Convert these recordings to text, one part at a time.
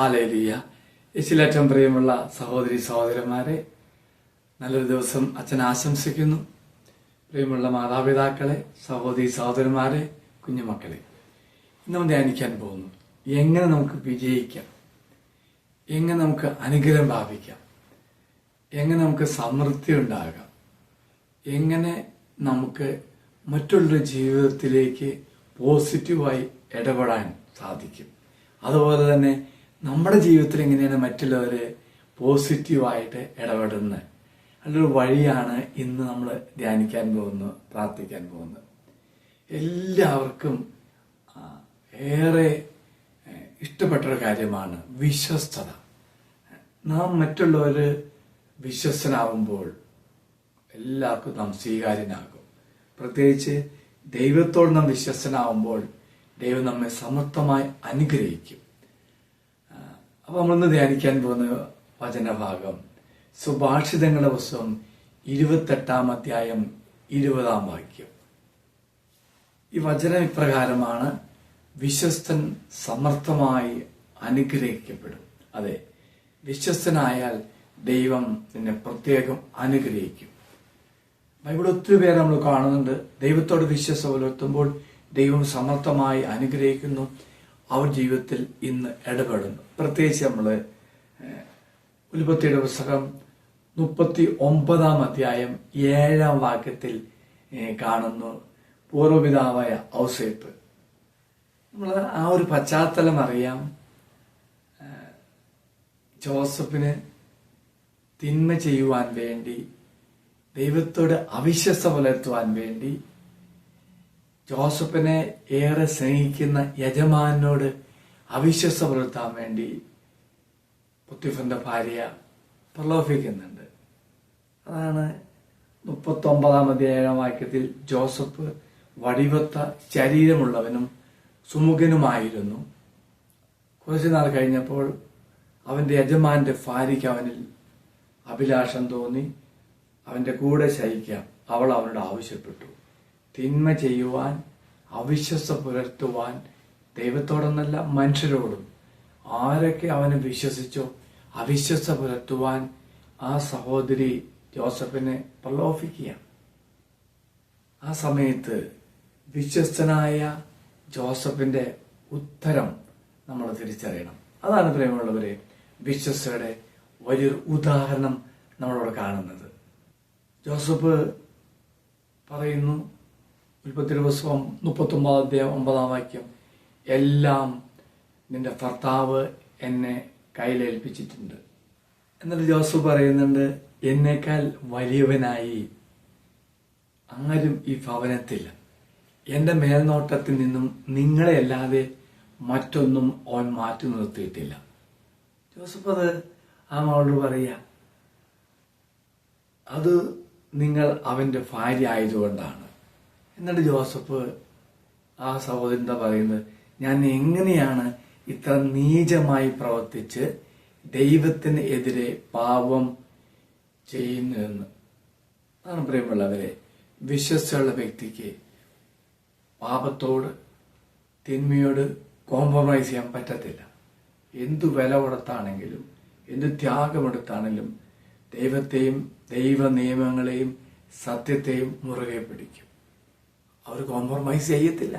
Hallelujah. യേശുവിലേറ്റവും പ്രിയമുള്ള സഹോദരി സഹോദരന്മാരെ, നല്ലൊരു ദിവസം അച്ഛൻ ആശംസിക്കുന്നു. പ്രിയമുള്ള മാതാപിതാക്കളെ, സഹോദരി സഹോദരന്മാരെ, കുഞ്ഞുമക്കളെ, ഇന്ന് ധ്യാനിക്കാൻ പോകുന്നു. എങ്ങനെ നമുക്ക് വിജയിക്കാം, എങ്ങനെ നമുക്ക് അനുഗ്രഹം പ്രാപിക്കാം, എങ്ങനെ നമുക്ക് സമൃദ്ധി ഉണ്ടാകാം, എങ്ങനെ നമുക്ക് മറ്റുള്ളവരുടെ ജീവിതത്തിലേക്ക് പോസിറ്റീവായി ഇടപെടാൻ സാധിക്കും. അതുപോലെ തന്നെ നമ്മുടെ ജീവിതത്തിൽ എങ്ങനെയാണ് മറ്റുള്ളവരെ പോസിറ്റീവായിട്ട് ഇടപെടുന്നത്, അതിലൊരു വഴിയാണ് ഇന്ന് നമ്മൾ ധ്യാനിക്കാൻ പോകുന്നത്, പ്രാർത്ഥിക്കാൻ പോകുന്നത്. എല്ലാവർക്കും ഏറെ ഇഷ്ടപ്പെട്ടൊരു കാര്യമാണ് വിശ്വസ്തത. നാം മറ്റുള്ളവർ വിശ്വസ്തനാവുമ്പോൾ എല്ലാവർക്കും നാം സ്വീകാര്യനാകും. പ്രത്യേകിച്ച് ദൈവത്തോട് നാം വിശ്വസ്തനാവുമ്പോൾ ദൈവം നമ്മെ സമർത്ഥമായി അനുഗ്രഹിക്കും. അപ്പൊ നമ്മളിന്ന് ധ്യാനിക്കാൻ പോകുന്ന വചനഭാഗം സുഭാഷിതങ്ങളുടെ പുസ്തകം 28 അധ്യായം 20 വാക്യം. ഈ വചനം ഇപ്രകാരമാണ്: വിശ്വസ്തൻ സമർത്ഥമായി അനുഗ്രഹിക്കപ്പെടും. അതെ, വിശ്വസ്തനായാൽ ദൈവം നിന്നെ പ്രത്യേകം അനുഗ്രഹിക്കും. ബൈബിൾ ഒത്തിരി പേര് നമ്മൾ കാണുന്നുണ്ട്. ദൈവത്തോട് വിശ്വസ്ത പുലർത്തുമ്പോൾ ദൈവം സമർത്ഥമായി അനുഗ്രഹിക്കുന്നു, അവർ ജീവിതത്തിൽ ഇന്ന് ഇടപെടുന്നു. പ്രത്യേകിച്ച് നമ്മൾ ഉൽപ്പത്തിയുടെ പുസ്തകം 39 അധ്യായം 7 വാക്യത്തിൽ കാണുന്നു പൂർവ്വപിതാവായ ഔസേപ്പ്. നമ്മൾ ആ ഒരു പശ്ചാത്തലം അറിയാം. ജോസഫിന് തിന്മ ചെയ്യുവാൻ വേണ്ടി, ദൈവത്തോട് അവിശ്വസ്ത പുലർത്തുവാൻ വേണ്ടി, ജോസഫിനെ ഏറെ സ്നേഹിക്കുന്ന യജമാനോട് അവിശ്വസ്ത പുലർത്താൻ വേണ്ടി പൊത്തിഫറിന്റെ ഭാര്യ പ്രലോഭിക്കുന്നുണ്ട്. അതാണ് 39 അധ്യായം വാക്യത്തിൽ ജോസഫ് വടിവത്ത ശരീരമുള്ളവനും സുമുഖനുമായിരുന്നു. കുറച്ചു നാൾ കഴിഞ്ഞപ്പോൾ അവന്റെ യജമാന്റെ ഭാര്യയ്ക്ക് അവനിൽ അഭിലാഷം തോന്നി. അവന്റെ കൂടെ ശയിക്കാം അവൾ അവനോട് ആവശ്യപ്പെട്ടു. തിന്മ ചെയ്യുവാൻ, അവിശ്വസ്ത പുലർത്തുവാൻ, ദൈവത്തോടൊന്നല്ല മനുഷ്യരോടും ആരൊക്കെ അവനെ വിശ്വസിച്ചോ അവിശ്വസ്ത പുലർത്തുവാൻ ആ സഹോദരി ജോസഫിനെ പ്രലോഭിക്കുക. ആ സമയത്ത് വിശ്വസ്തനായ ജോസഫിന്റെ ഉത്തരം നമ്മൾ തിരിച്ചറിയണം. അതാണ് പ്രിയമുള്ളവരെ വിശ്വസ്തയുടെ വലിയൊരു ഉദാഹരണം നമ്മളോട് കാണുന്നത്. ജോസഫ് പറയുന്നു, ഉൽപ്പത്തിയുടെ പുസ്തകം 39 അധ്യായം 9 വാക്യം, എല്ലാം നിന്റെ ഭർത്താവ് എന്നെ കയ്യിലേൽപ്പിച്ചിട്ടുണ്ട്. എന്നിട്ട് ജോസഫ് പറയുന്നുണ്ട്, എന്നേക്കാൾ വലിയവനായി ആരും ഈ ഭവനത്തില്ല. എന്റെ മേൽനോട്ടത്തിൽ നിന്നും നിങ്ങളെ അല്ലാതെ മറ്റൊന്നും അവൻ മാറ്റി നിർത്തിയിട്ടില്ല. ജോസഫ് അത് ആ മകളോട് പറയുക, അത് നിങ്ങൾ അവന്റെ ഭാര്യ ആയതുകൊണ്ടാണ്. എന്നിട്ട് ജോസഫ് ആ സഹോദരൻ എന്താ പറയുന്നത്, ഞാൻ എങ്ങനെയാണ് ഇത്ര നീചമായി പ്രവർത്തിച്ച് ദൈവത്തിന് എതിരെ പാപം ചെയ്യുന്നതെന്ന്. അതാണ് പ്രിയമുള്ളവരെ, വിശ്വസ്തയുള്ള വ്യക്തിക്ക് പാപത്തോട്, തിന്മയോട് കോംപ്രമൈസ് ചെയ്യാൻ പറ്റത്തില്ല. എന്തു വില കൊടുത്താണെങ്കിലും, എന്ത് ത്യാഗമെടുത്താണെങ്കിലും ദൈവത്തെയും ദൈവ നിയമങ്ങളെയും സത്യത്തെയും മുറുകെ പിടിക്കും. അവർ കോംപ്രമൈസ് ചെയ്യത്തില്ല.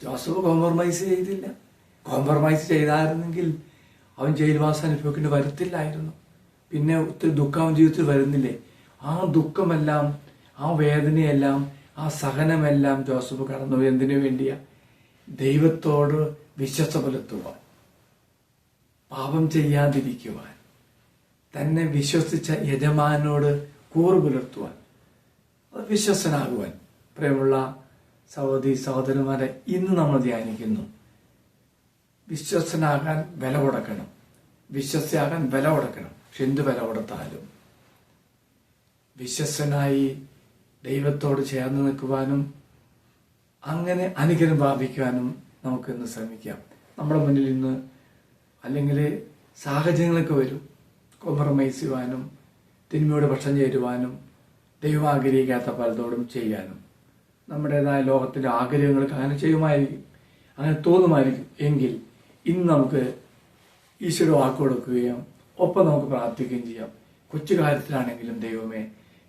ജോസഫ് കോംപ്രമൈസ് ചെയ്തില്ല. കോംപ്രമൈസ് ചെയ്തായിരുന്നെങ്കിൽ അവൻ ജയിൽവാസം അനുഭവിക്കേണ്ടി വരത്തില്ലായിരുന്നു. പിന്നെ ഒത്തിരി ദുഃഖം അവൻ ജീവിതത്തിൽ വരുന്നില്ലേ? ആ ദുഃഖമെല്ലാം, ആ വേദനയെല്ലാം, ആ സഹനമെല്ലാം ജോസഫ് കടന്നു. എന്തിനു വേണ്ടിയാ? ദൈവത്തോട് വിശ്വസ്ത പുലർത്തുവാൻ, പാപം ചെയ്യാതിരിക്കുവാൻ, തന്നെ വിശ്വസിച്ച യജമാനോട് കൂറ് പുലർത്തുവാൻ, വിശ്വസ്തനാകുവാൻ. പ്രിയമുള്ള സഹോദരി സഹോദരന്മാരെ, ഇന്ന് നമ്മൾ ധ്യാനിക്കുന്നു, വിശ്വസ്തനാകാൻ വില കൊടുക്കണം, വിശ്വസ്തയാകാൻ വില കൊടുക്കണം. പക്ഷെ എന്ത് വില കൊടുത്താലും വിശ്വസ്തനായി ദൈവത്തോട് ചേർന്ന് നിൽക്കുവാനും അങ്ങനെ അനുഗ്രഹം പ്രാപിക്കുവാനും നമുക്കിന്ന് ശ്രമിക്കാം. നമ്മുടെ മുന്നിൽ ഇന്ന് അല്ലെങ്കിൽ സാഹചര്യങ്ങളൊക്കെ വരും, കോംപ്രമൈസ് ചെയ്യുവാനും തിന്മയോട് പക്ഷം ചേരുവാനും ദൈവം ആഗ്രഹിക്കാത്ത പലതോടും ചെയ്യാനും നമ്മുടേതായ ലോകത്തിലെ ആഗ്രഹങ്ങൾക്ക് അങ്ങനെ ചെയ്യുമായിരിക്കും, അങ്ങനെ തോന്നുമായിരിക്കും. എങ്കിൽ ഇന്ന് നമുക്ക് ഈശോയുടെ വാക്ക് കൊടുക്കുകയും ഒപ്പം നമുക്ക് പ്രാർത്ഥിക്കുകയും ചെയ്യാം. കൊച്ചു കാര്യത്തിലാണെങ്കിലും ദൈവമേ,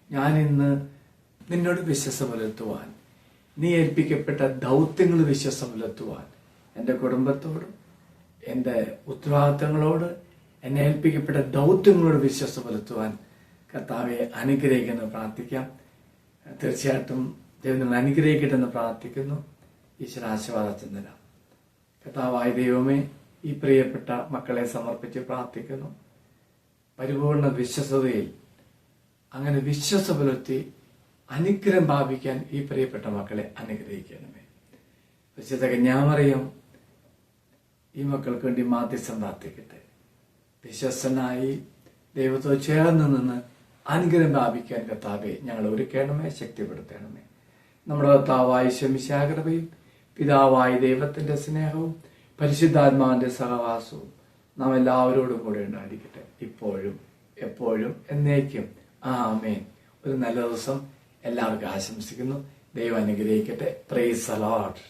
ഞാൻ ഇന്ന് നിന്നോട് വിശ്വസ പുലർത്തുവാൻ, നീ ഏൽപ്പിക്കപ്പെട്ട ദൗത്യങ്ങൾ വിശ്വസ പുലർത്തുവാൻ, എൻ്റെ കുടുംബത്തോടും എൻ്റെ ഉത്തരവാദിത്തങ്ങളോട്, എന്നെ ഏൽപ്പിക്കപ്പെട്ട ദൗത്യങ്ങളോട് വിശ്വസ പുലർത്തുവാൻ കർത്താവെ അനുഗ്രഹിക്കുന്നു പ്രാർത്ഥിക്കാം. തീർച്ചയായിട്ടും ദൈവം നിങ്ങൾ അനുഗ്രഹിക്കട്ടെ എന്ന് പ്രാർത്ഥിക്കുന്നു. ഈശ്വര ആശീർവാദം തരാം. കർത്താവായ ദൈവമേ, ഈ പ്രിയപ്പെട്ട മക്കളെ സമർപ്പിച്ച് പ്രാർത്ഥിക്കുന്നു. പരിപൂർണ വിശ്വസതയിൽ അങ്ങനെ വിശ്വസ പുലർത്തി അനുഗ്രഹം ഭാവിക്കാൻ ഈ പ്രിയപ്പെട്ട മക്കളെ അനുഗ്രഹിക്കണമേ. വിശുദ്ധ കന്യാമറിയം ഈ മക്കൾക്ക് വേണ്ടി മാധ്യസ്ഥം പ്രാർത്ഥിക്കട്ടെ. വിശ്വസ്തനായി ദൈവത്തോട് ചേർന്ന് നിന്ന് അനുഗ്രഹം പ്രാപിക്കാൻ കർത്താവെ ഞങ്ങൾ ഒരുക്കണമേ, ശക്തിപ്പെടുത്തണമേ. നമ്മുടെ കർത്താവായ ശമിശാകൃപയും പിതാവായ ദൈവത്തിന്റെ സ്നേഹവും പരിശുദ്ധാത്മാവിന്റെ സഹവാസവും നാം എല്ലാവരോടും കൂടെ ഉണ്ടായിരിക്കട്ടെ, ഇപ്പോഴും എപ്പോഴും എന്നേക്കും. ആമേൻ. ഒരു നല്ല ദിവസം എല്ലാവർക്കും ആശംസിക്കുന്നു. ദൈവം അനുഗ്രഹിക്കട്ടെ. Praise the Lord.